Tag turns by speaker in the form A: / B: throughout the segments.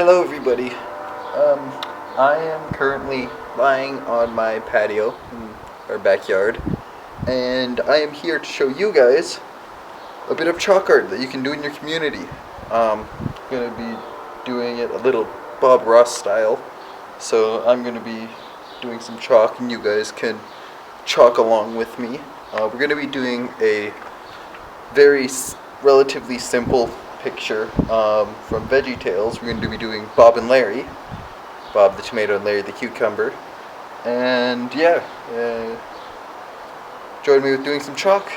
A: Hello everybody. I am currently lying on my patio in our backyard, and I am here to show you guys a bit of chalk art that you can do in your community. Gonna be doing it a little Bob Ross style, so I'm gonna be doing some chalk and you guys can chalk along with me. We're gonna be doing a very relatively simple picture from Veggie Tales. We're going to be doing Bob and Larry, Bob the tomato and Larry the cucumber, and yeah, join me with doing some chalk.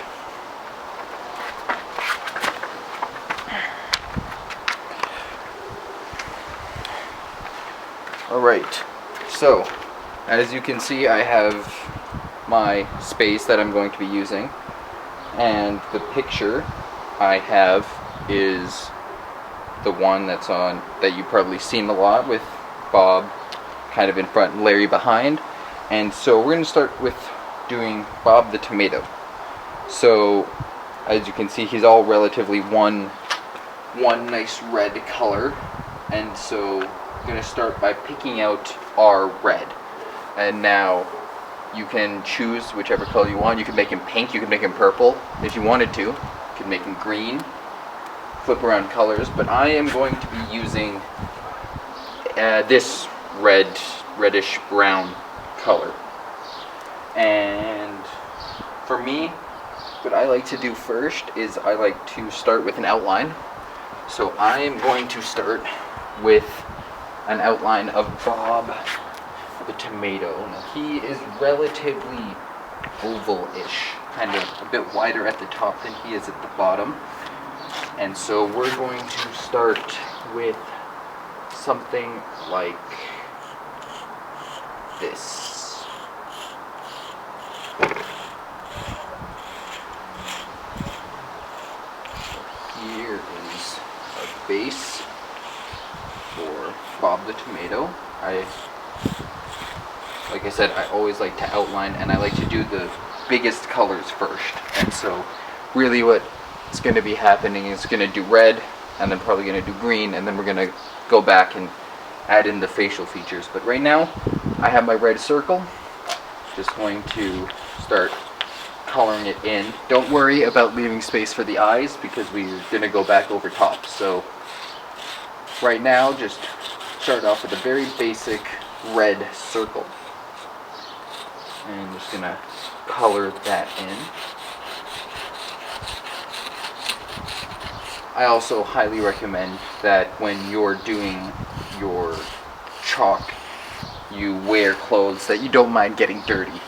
A: Alright, so as you can see, I have my space that I'm going to be using, and the picture I have is the one that's on that you've probably seen a lot, with Bob kind of in front and Larry behind. And so we're going to start with doing Bob the tomato. So as you can see, he's all relatively one nice red color, and so I'm going to start by picking out our red. And now you can choose whichever color you want. You can make him pink, you can make him purple if you wanted to. You can make him green, flip around colors, but I am going to be using this reddish brown color. And for me, what I like to do first is I like to start with an outline. So I am going to start with an outline of Bob the tomato. Now, he is relatively oval-ish, kind of a bit wider at the top than he is at the bottom. And so we're going to start with something like this. Here is our base for Bob the tomato. Like I said, I always like to outline, and I like to do the biggest colors first. And so really what it's going to be happening is going to do red, and then probably going to do green, and then we're going to go back and add in the facial features. But right now, I have my red circle. Just going to start coloring it in. Don't worry about leaving space for the eyes, because we're going to go back over top. So right now, just start off with a very basic red circle. And I'm just going to color that in. I also highly recommend that when you're doing your chalk, you wear clothes that you don't mind getting dirty,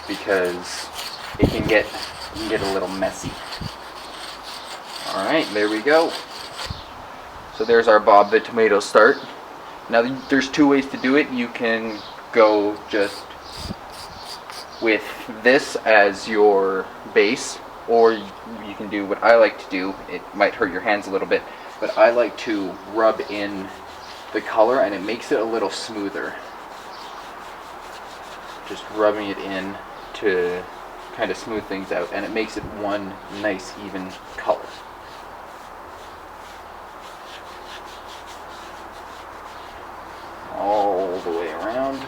A: because it can get a little messy. Alright, there we go. So there's our Bob the tomato start. Now there's two ways to do it. You can go just with this as your base, or you can do what I like to do. It might hurt your hands a little bit, but I like to rub in the color, and it makes it a little smoother. Just rubbing it in to kind of smooth things out, and it makes it one nice even color. All the way around.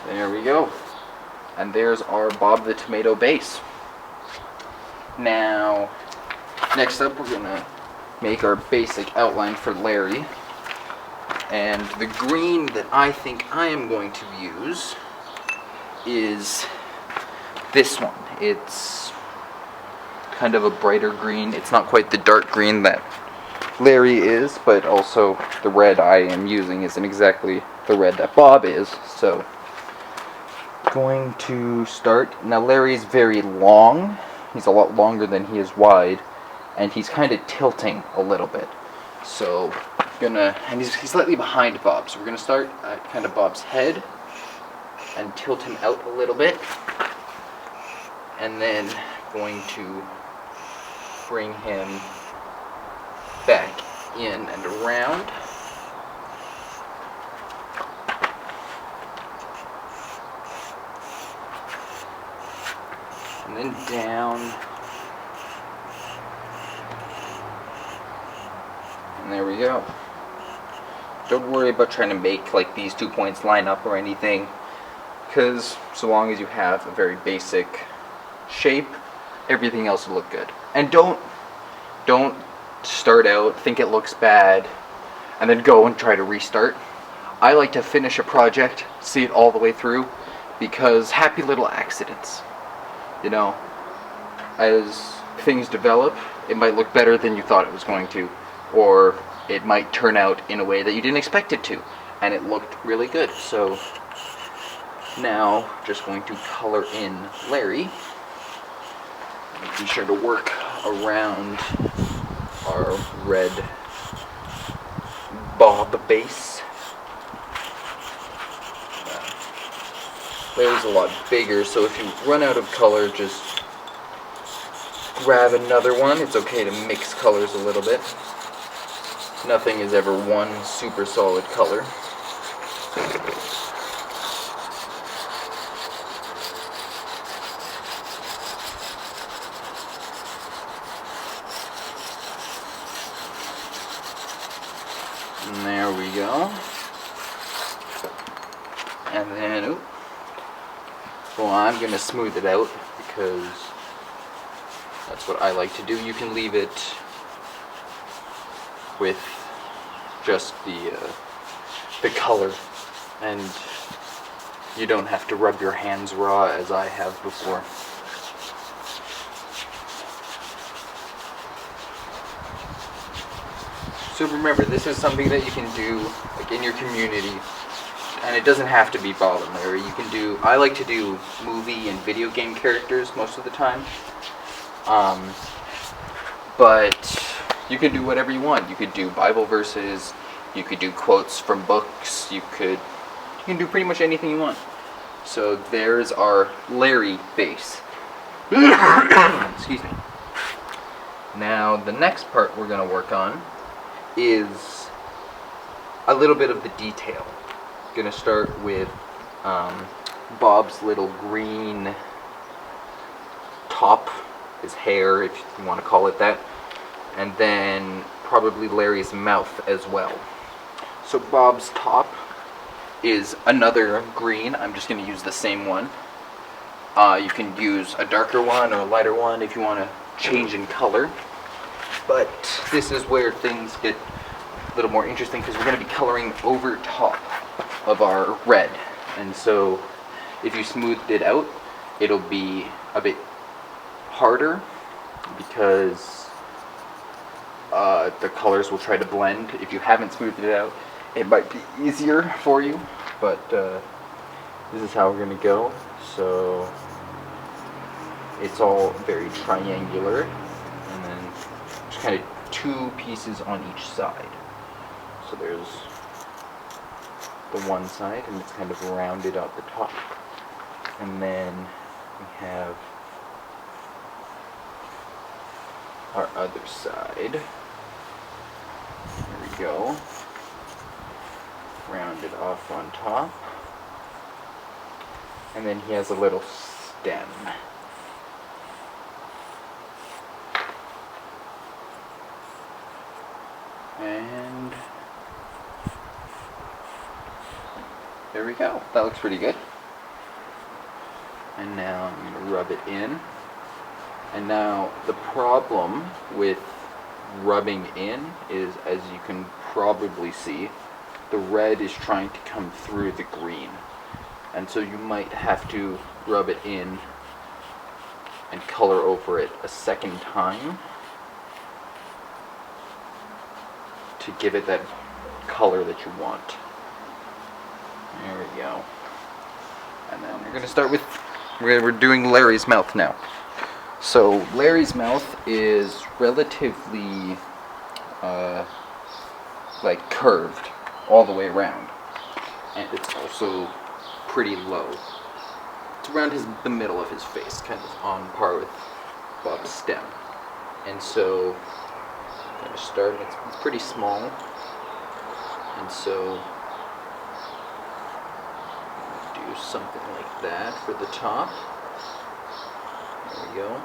A: There we go. And there's our Bob the tomato base. Now, next up, we're going to make our basic outline for Larry. And the green that I think I am going to use is this one. It's kind of a brighter green. It's not quite the dark green that Larry is, but also the red I am using isn't exactly the red that Bob is. So going to start. Now Larry's very long. He's a lot longer than he is wide, and he's kind of tilting a little bit. So and he's slightly behind Bob. So we're gonna start at kind of Bob's head and tilt him out a little bit, and then going to bring him back in and around. and then down And there we go. Don't worry about trying to make like these 2 points line up or anything, because so long as you have a very basic shape, everything else will look good. And don't start out, think it looks bad, and then go and try to restart. I like to finish a project, see it all the way through, because happy little accidents. You know, as things develop, it might look better than you thought it was going to, or it might turn out in a way that you didn't expect it to, and it looked really good. So now, just going to color in Larry, making sure to work around our red Bob base. Larry's a lot bigger, so if you run out of color, just grab another one. It's okay to mix colors a little bit. Nothing is ever one super solid color. And there we go. And then, well, I'm going to smooth it out because that's what I like to do. You can leave it with just the color, and you don't have to rub your hands raw as I have before. So remember, this is something that you can do like in your community, and it doesn't have to be Bob and Larry. You can do, I like to do movie and video game characters most of the time, but you can do whatever you want. You could do Bible verses, you could do quotes from books, you can do pretty much anything you want. So there's our Larry base. Excuse me. Now the next part we're going to work on is a little bit of the detail. I'm going to start with Bob's little green top, his hair, if you want to call it that, and then probably Larry's mouth as well. So Bob's top is another green. I'm just going to use the same one. You can use a darker one or a lighter one if you want to change in color. But this is where things get a little more interesting, because we're going to be coloring over top of our red. And so if you smoothed it out, it'll be a bit harder, because the colors will try to blend. If you haven't smoothed it out, it might be easier for you, but this is how we're going to go. So it's all very triangular, and then just kind of two pieces on each side. So there's the one side, and it's kind of rounded out the top. And then we have our other side. There we go. Rounded off on top. And then he has a little stem. And there we go. That looks pretty good. And now I'm going to rub it in. And now the problem with rubbing in is, as you can probably see, the red is trying to come through the green. And so you might have to rub it in and color over it a second time to give it that color that you want. There we go. And then we're going to start with, we're doing Larry's mouth now. So Larry's mouth is relatively like curved all the way around, and it's also pretty low. It's around the middle of his face, kind of on par with Bob's stem. And so I'm going to start, it's pretty small, and so do something like that for the top. There we go.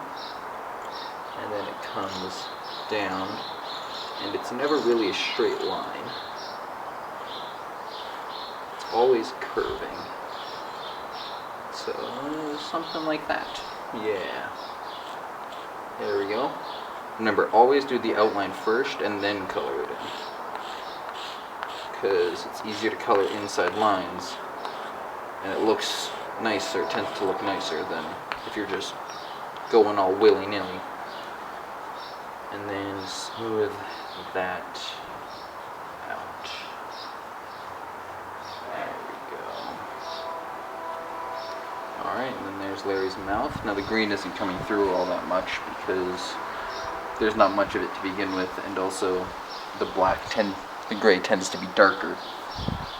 A: And then it comes down and it's never really a straight line. It's always curving. So, something like that. Yeah. There we go. Remember, always do the outline first and then color it in. Because it's easier to color inside lines, and it looks nicer, it tends to look nicer than if you're just going all willy-nilly. And then smooth that out. There we go. Alright, and then there's Larry's mouth. Now the green isn't coming through all that much because there's not much of it to begin with, and also the gray tends to be darker.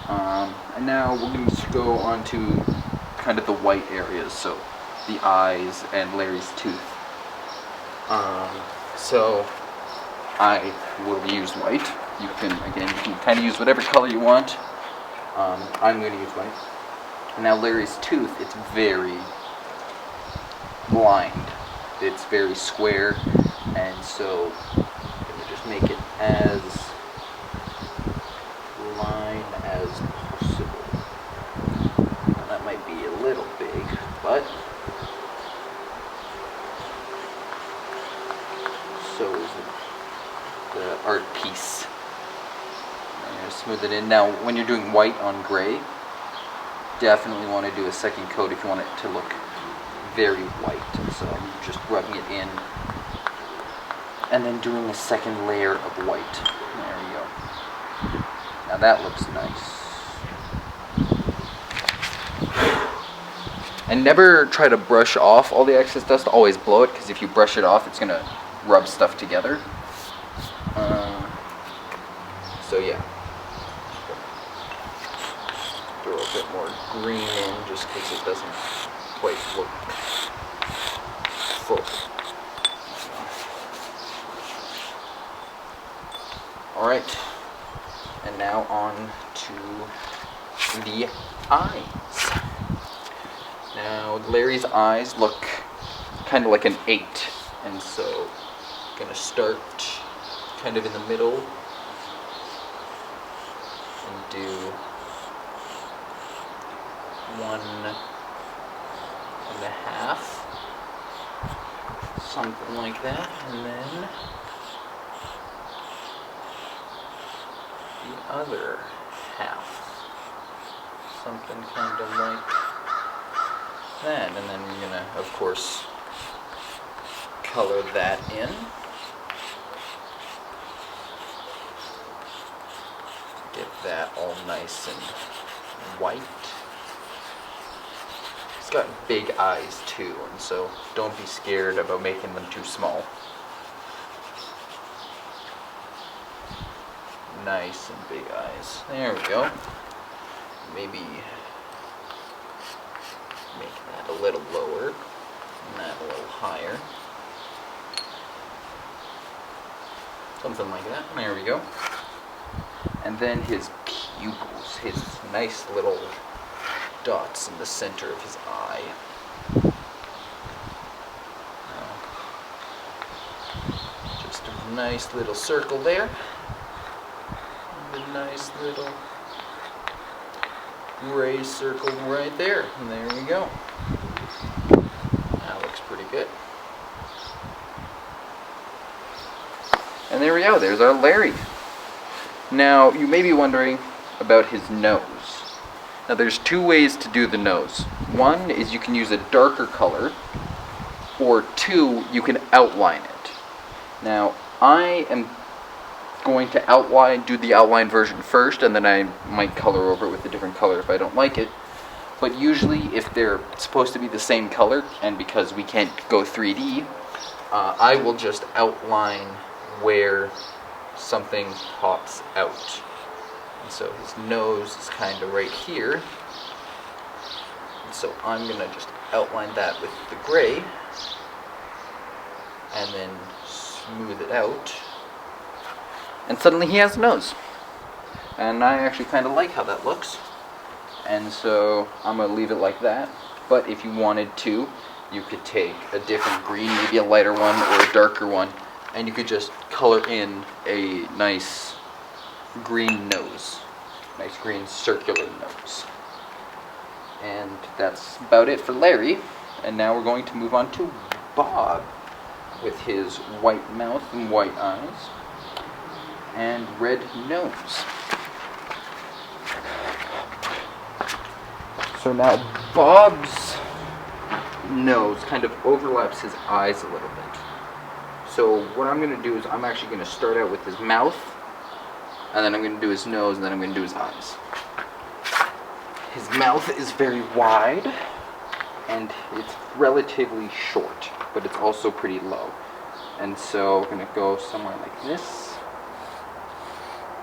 A: And now we're going to go on to kind of the white areas, so the eyes and Larry's tooth. So I will use white. You can kind of use whatever color you want. I'm going to use white. Now Larry's tooth, it's very lined. It's very square, and so I'm going to just make it as lined as possible. Now, that might be a little big, but so is the art piece. I'm going to smooth it in. Now, when you're doing white on gray, definitely want to do a second coat if you want it to look very white. So I'm just rubbing it in and then doing a second layer of white. There we go. Now that looks nice. And never try to brush off all the excess dust. Always blow it, because if you brush it off, it's going to rub stuff together. So yeah. Throw a bit more green in just because it doesn't quite look full. Alright, and now on to the eyes. Now Larry's eyes look kind of like an 8, and so I'm going to start kind of in the middle and do 1.5, something like that, and then the other half, something kind of like that, and then we're gonna, of course, color that in. Get that all nice and white. It's got big eyes too, and so don't be scared about making them too small. Nice and big eyes. There we go. Maybe make that a little lower and that a little higher. Something like that. There we go. And then his pupils, his nice little dots in the center of his eye. Just a nice little circle there. A nice little gray circle right there, and there we go. That looks pretty good. And there we go, there's our Larry. Now, you may be wondering about his nose. Now, there's two ways to do the nose. One is you can use a darker color, or two, you can outline it. Now, I am going to do the outline version first, and then I might color over it with a different color if I don't like it. But usually, if they're supposed to be the same color, and because we can't go 3D, I will just outline where something pops out. And so his nose is kind of right here. And so I'm going to just outline that with the gray, and then smooth it out. And suddenly he has a nose. And I actually kind of like how that looks. And so I'm going to leave it like that. But if you wanted to, you could take a different green, maybe a lighter one or a darker one, and you could just color in a nice green nose. Nice green circular nose. And that's about it for Larry. And now we're going to move on to Bob with his white mouth and white eyes and red nose. So now Bob's nose kind of overlaps his eyes a little bit. So what I'm going to do is I'm actually going to start out with his mouth, and then I'm going to do his nose, and then I'm going to do his eyes. His mouth is very wide, and it's relatively short, but it's also pretty low. And so we're going to go somewhere like this,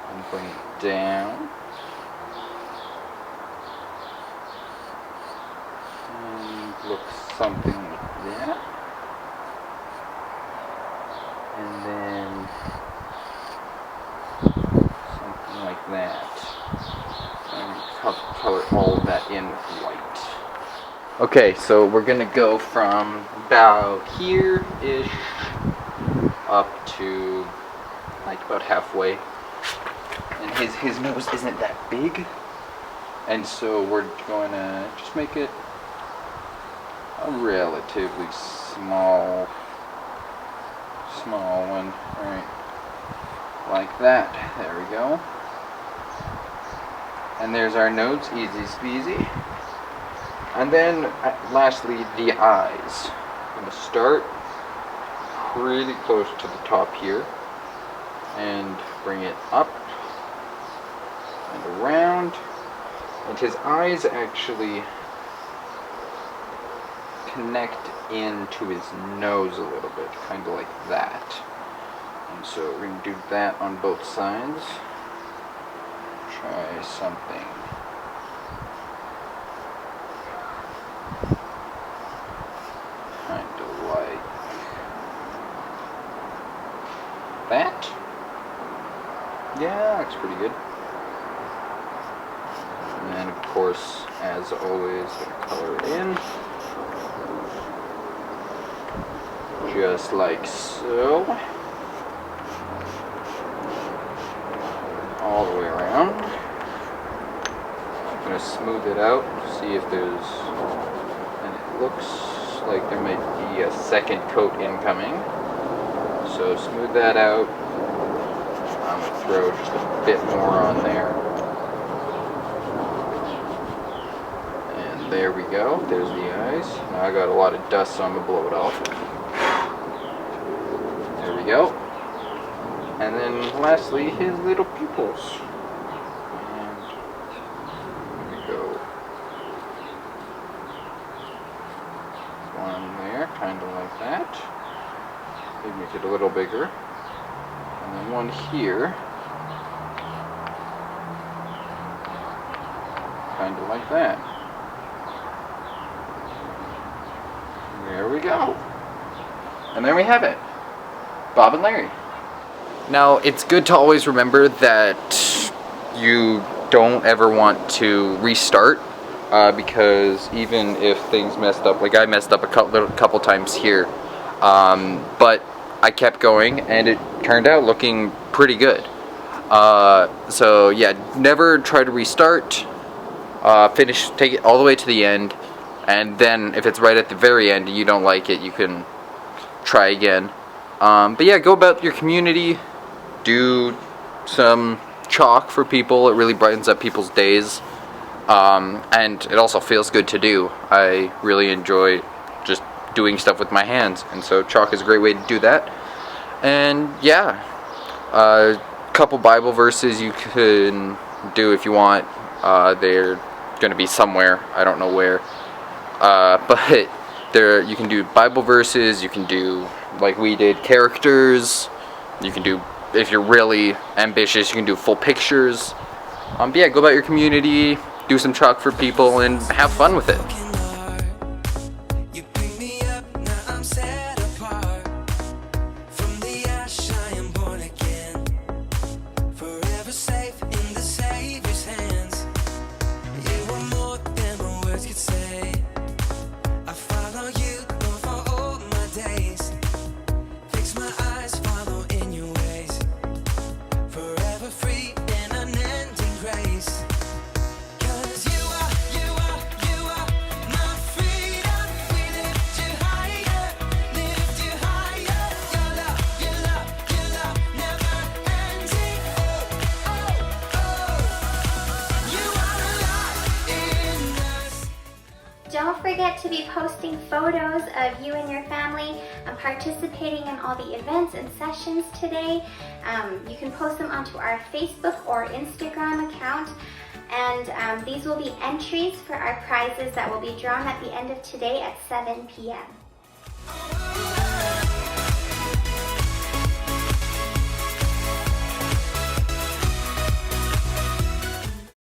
A: and bring it down. And look something like that. And then something like that. And color all of that in with white. Okay, so we're gonna go from about here-ish up to like about halfway. And his nose isn't that big. And so we're going to just make it a relatively small one. Alright. Like that. There we go. And there's our nose, easy squeezy. And then lastly, the eyes. I'm going to start pretty close to the top here and bring it up and around. And his eyes actually connect into his nose a little bit, kind of like that. And so we're going to do that on both sides. Try something. Kind of like that. Yeah, looks pretty good. And then, of course, as always, color it in. Just like so. All the way around. I'm going to smooth it out, see if there's, and it looks like there might be a second coat incoming. So smooth that out. I'm going to throw just a bit more on there. And there we go. There's the eyes. Now I got a lot of dust, so I'm going to blow it off. There we go. And then lastly, his little pupils. And there we go. One there, kind of like that. Maybe make it a little bigger. And then one here. Kind of like that. There we go. And there we have it. Bob and Larry. Now, it's good to always remember that you don't ever want to restart, because even if things messed up, like I messed up a couple times here, but I kept going and it turned out looking pretty good. So yeah, never try to restart, take it all the way to the end, and then if it's right at the very end and you don't like it, you can try again. But yeah, go about your community, do some chalk for people. It really brightens up people's days, and it also feels good to do. I really enjoy just doing stuff with my hands, and so chalk is a great way to do that. And yeah, a couple Bible verses you can do if you want. They're going to be somewhere, I don't know where, but there you can do Bible verses, you can do, like we did, characters. You can do, if you're really ambitious, you can do full pictures. But yeah, go about your community, do some chalk for people, and have fun with it.
B: Fix my eyes, follow in your way. forget to be posting photos of you and your family participating in all the events and sessions today. You can post them onto our Facebook or Instagram account. And these will be entries for our prizes that will be drawn at the end of today at 7 p.m.